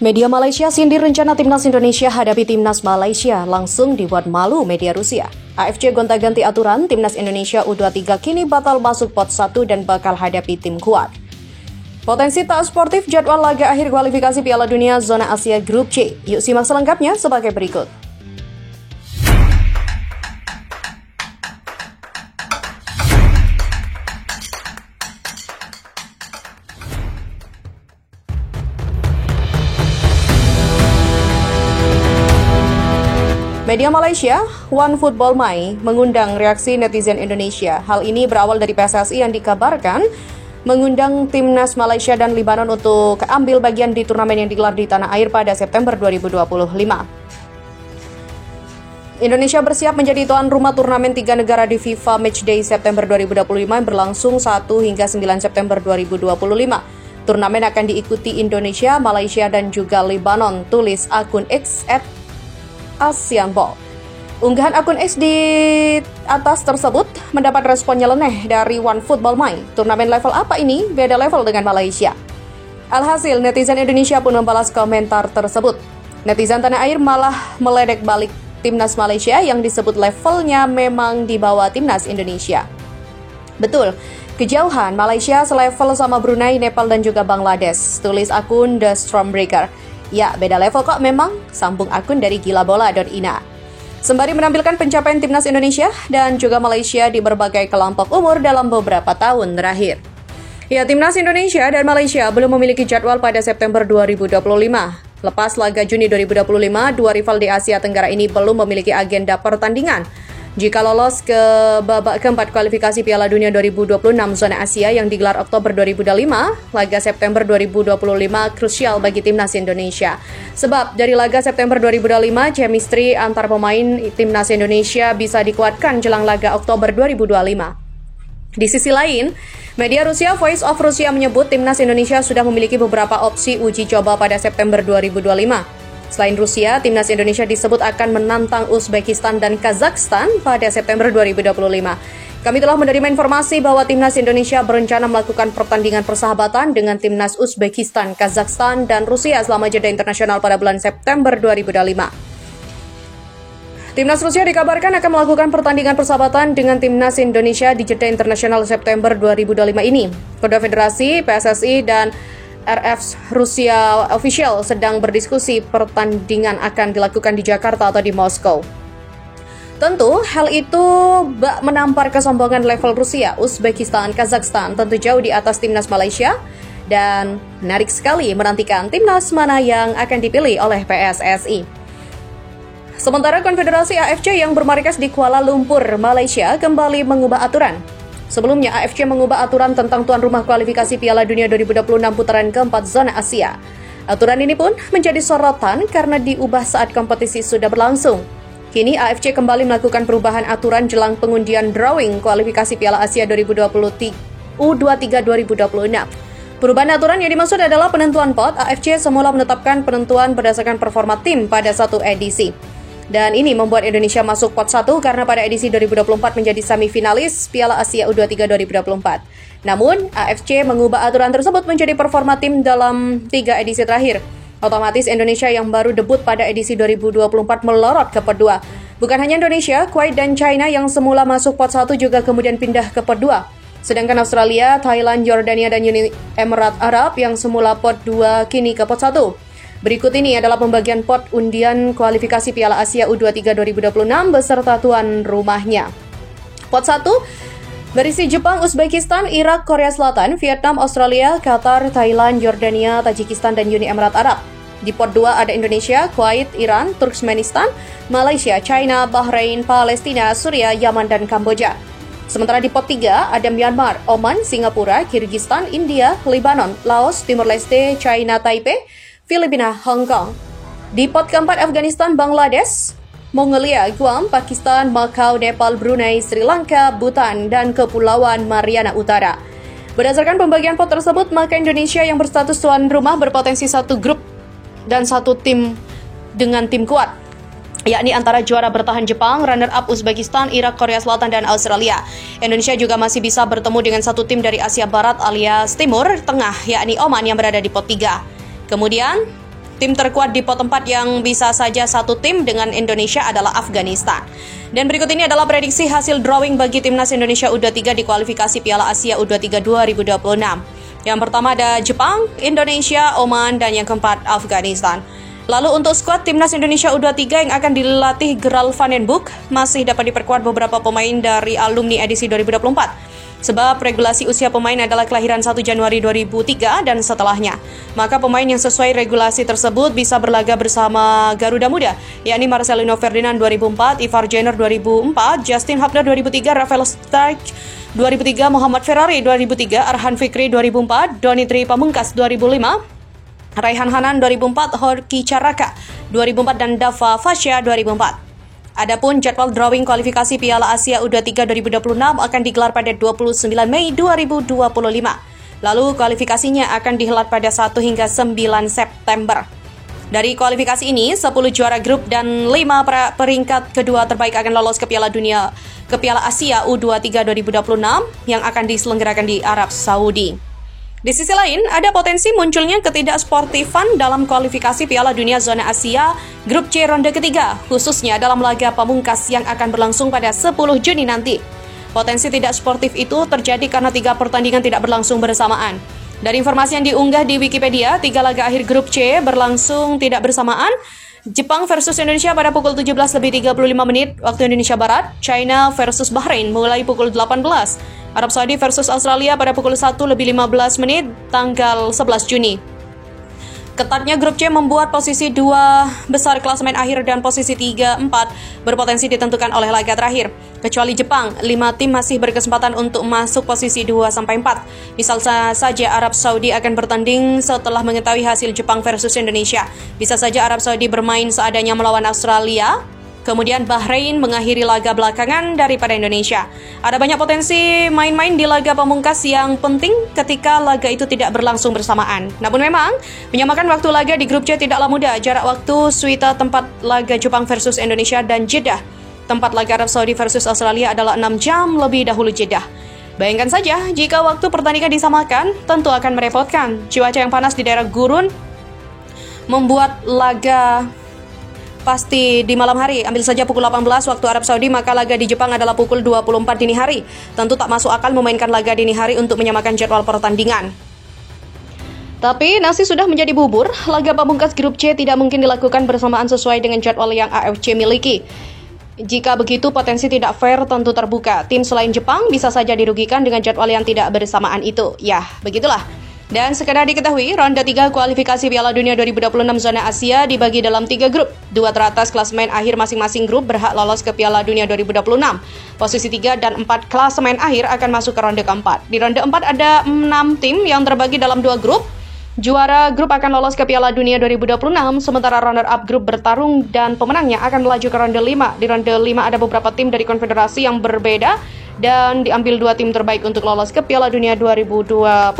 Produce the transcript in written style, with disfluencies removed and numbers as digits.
Media Malaysia sindir rencana timnas Indonesia hadapi timnas Malaysia langsung dibuat malu media Rusia. AFC gonta-ganti aturan, timnas Indonesia U23 kini batal masuk pot 1 dan bakal hadapi tim kuat. Potensi tak sportif jadwal laga akhir kualifikasi Piala Dunia Zona Asia Grup C. Yuk simak selengkapnya sebagai berikut. Media Malaysia, OneFootball My, mengundang reaksi netizen Indonesia. Hal ini berawal dari PSSI yang dikabarkan mengundang timnas Malaysia dan Lebanon untuk ambil bagian di turnamen yang digelar di tanah air pada September 2025. Indonesia bersiap menjadi tuan rumah turnamen 3 negara di FIFA Matchday September 2025 yang berlangsung 1 hingga 9 September 2025. Turnamen akan diikuti Indonesia, Malaysia, dan juga Lebanon, tulis akun X @ASEANBall. Unggahan akun X di atas tersebut mendapat respon nyeleneh dari OneFootball My. Turnamen level apa ini? Beda level dengan Malaysia. Alhasil, netizen Indonesia pun membalas komentar tersebut. Netizen tanah air malah meledek balik timnas Malaysia yang disebut levelnya memang di bawah timnas Indonesia. Betul, kejauhan Malaysia selevel sama Brunei, Nepal, dan juga Bangladesh, tulis akun The Stormbreaker. Ya, beda level kok memang, sambung akun dari gilabola.ina. Sembari menampilkan pencapaian timnas Indonesia dan juga Malaysia di berbagai kelompok umur dalam beberapa tahun terakhir. Ya, timnas Indonesia dan Malaysia belum memiliki jadwal pada September 2025. Lepas laga Juni 2025, dua rival di Asia Tenggara ini belum memiliki agenda pertandingan. Jika lolos ke babak keempat kualifikasi Piala Dunia 2026 Zona Asia yang digelar Oktober 2025, laga September 2025 krusial bagi timnas Indonesia. Sebab dari laga September 2025, chemistry antar pemain timnas Indonesia bisa dikuatkan jelang laga Oktober 2025. Di sisi lain, media Rusia Voice of Russia menyebut timnas Indonesia sudah memiliki beberapa opsi uji coba pada September 2025. Selain Rusia, timnas Indonesia disebut akan menantang Uzbekistan dan Kazakhstan pada September 2025. Kami telah menerima informasi bahwa timnas Indonesia berencana melakukan pertandingan persahabatan dengan timnas Uzbekistan, Kazakhstan, dan Rusia selama jeda internasional pada bulan September 2025. Timnas Rusia dikabarkan akan melakukan pertandingan persahabatan dengan timnas Indonesia di jeda internasional September 2025 ini. Kedua federasi, PSSI, dan RF Rusia Official sedang berdiskusi pertandingan akan dilakukan di Jakarta atau di Moskow. Tentu, hal itu bak menampar kesombongan level Rusia, Uzbekistan, Kazakhstan tentu jauh di atas timnas Malaysia dan menarik sekali menantikan timnas mana yang akan dipilih oleh PSSI. Sementara Konfederasi AFC yang bermarkas di Kuala Lumpur, Malaysia kembali mengubah aturan. Sebelumnya, AFC mengubah aturan tentang tuan rumah kualifikasi Piala Dunia 2026 putaran keempat Zona Asia. Aturan ini pun menjadi sorotan karena diubah saat kompetisi sudah berlangsung. Kini, AFC kembali melakukan perubahan aturan jelang pengundian drawing kualifikasi Piala Asia 2023 U23 2026. Perubahan aturan yang dimaksud adalah penentuan pot. AFC semula menetapkan penentuan berdasarkan performa tim pada satu edisi. Dan ini membuat Indonesia masuk pot 1 karena pada edisi 2024 menjadi semifinalis Piala Asia U23 2024. Namun, AFC mengubah aturan tersebut menjadi performa tim dalam 3 edisi terakhir. Otomatis Indonesia yang baru debut pada edisi 2024 melorot ke pot 2. Bukan hanya Indonesia, Kuwait dan China yang semula masuk pot 1 juga kemudian pindah ke pot 2. Sedangkan Australia, Thailand, Yordania, dan Uni Emirat Arab yang semula pot 2 kini ke pot 1. Berikut ini adalah pembagian pot undian kualifikasi Piala Asia U23 2026 beserta tuan rumahnya. Pot 1 berisi Jepang, Uzbekistan, Irak, Korea Selatan, Vietnam, Australia, Qatar, Thailand, Yordania, Tajikistan, dan Uni Emirat Arab. Di pot 2 ada Indonesia, Kuwait, Iran, Turkmenistan, Malaysia, China, Bahrain, Palestina, Suria, Yaman, dan Kamboja. Sementara di pot 3 ada Myanmar, Oman, Singapura, Kyrgyzstan, India, Lebanon, Laos, Timor Leste, China, Taipei, Filipina, Hong Kong. Di pot keempat Afghanistan, Bangladesh, Mongolia, Guam, Pakistan, Macau, Nepal, Brunei, Sri Lanka, Bhutan, dan Kepulauan Mariana Utara. Berdasarkan pembagian pot tersebut, maka Indonesia yang berstatus tuan rumah berpotensi satu grup dan satu tim dengan tim kuat, yakni antara juara bertahan Jepang, runner-up Uzbekistan, Irak, Korea Selatan, dan Australia. Indonesia juga masih bisa bertemu dengan satu tim dari Asia Barat alias Timur Tengah, yakni Oman yang berada di pot 3. Kemudian, Tim terkuat di pot 4 yang bisa saja satu tim dengan Indonesia adalah Afghanistan. Dan berikut ini adalah prediksi hasil drawing bagi Timnas Indonesia U23 di kualifikasi Piala Asia U23 2026. Yang pertama ada Jepang, Indonesia, Oman, dan yang keempat Afghanistan. Lalu untuk skuad Timnas Indonesia U23 yang akan dilatih Gerald van den Boek masih dapat diperkuat beberapa pemain dari alumni edisi 2024. Sebab regulasi usia pemain adalah kelahiran 1 Januari 2003 dan setelahnya. Maka pemain yang sesuai regulasi tersebut bisa berlaga bersama Garuda Muda, yakni Marcelino Ferdinand 2004, Ivar Jenner 2004, Justin Hubner 2003, Rafael Stark 2003, Muhammad Ferrari 2003, Arhan Fikri 2004, Donitri Pamungkas 2005, Raihan Hanan 2004, Horki Caraka 2004, dan Dava Fasya 2004. Adapun jadwal drawing kualifikasi Piala Asia U23 2026 akan digelar pada 29 Mei 2025. Lalu kualifikasinya akan dihelat pada 1 hingga 9 September. Dari kualifikasi ini, 10 juara grup dan 5 peringkat kedua terbaik akan lolos ke Piala Asia U23 2026 yang akan diselenggarakan di Arab Saudi. Di sisi lain, ada potensi munculnya ketidaksportifan dalam kualifikasi Piala Dunia Zona Asia Grup C ronde ketiga, khususnya dalam laga pamungkas yang akan berlangsung pada 10 Juni nanti. Potensi tidak sportif itu terjadi karena 3 pertandingan tidak berlangsung bersamaan. Dari informasi yang diunggah di Wikipedia, 3 laga akhir Grup C berlangsung tidak bersamaan. Jepang versus Indonesia pada pukul 17.35 waktu Indonesia Barat, China versus Bahrain mulai pukul 18. Arab Saudi versus Australia pada pukul 1.15 tanggal 11 Juni. Ketatnya grup C membuat posisi 2 besar klasemen akhir dan posisi 3-4 berpotensi ditentukan oleh laga terakhir. Kecuali Jepang, 5 tim masih berkesempatan untuk masuk posisi 2-4. Misalnya saja Arab Saudi akan bertanding setelah mengetahui hasil Jepang versus Indonesia. Bisa saja Arab Saudi bermain seadanya melawan Australia, kemudian Bahrain mengakhiri laga belakangan daripada Indonesia. Ada banyak potensi main-main di laga pamungkas yang penting ketika laga itu tidak berlangsung bersamaan. Namun memang, menyamakan waktu laga di grup C tidaklah mudah. Jarak waktu suita tempat laga Jepang versus Indonesia dan Jeddah tempat laga Arab Saudi versus Australia adalah 6 jam lebih dahulu Jeddah. Bayangkan saja, jika waktu pertandingan disamakan, tentu akan merepotkan. Cuaca yang panas di daerah gurun membuat laga pasti di malam hari. Ambil saja pukul 18 waktu Arab Saudi, maka laga di Jepang adalah pukul 24 dini hari. Tentu tak masuk akal memainkan laga dini hari untuk menyamakan jadwal pertandingan. Tapi nasi sudah menjadi bubur, laga pamungkas grup C tidak mungkin dilakukan bersamaan sesuai dengan jadwal yang AFC miliki. Jika begitu, potensi tidak fair tentu terbuka. Tim selain Jepang bisa saja dirugikan dengan jadwal yang tidak bersamaan itu. Ya, begitulah. Dan sekedar diketahui, ronde 3 kualifikasi Piala Dunia 2026 Zona Asia dibagi dalam 3 grup. 2 teratas klasemen akhir masing-masing grup berhak lolos ke Piala Dunia 2026. Posisi 3 dan 4 klasemen akhir akan masuk ke ronde keempat. Di ronde 4 ada 6 tim yang terbagi dalam 2 grup. Juara grup akan lolos ke Piala Dunia 2026, sementara runner-up grup bertarung dan pemenangnya akan melaju ke ronde 5. Di ronde 5 ada beberapa tim dari konfederasi yang berbeda dan diambil 2 tim terbaik untuk lolos ke Piala Dunia 2026.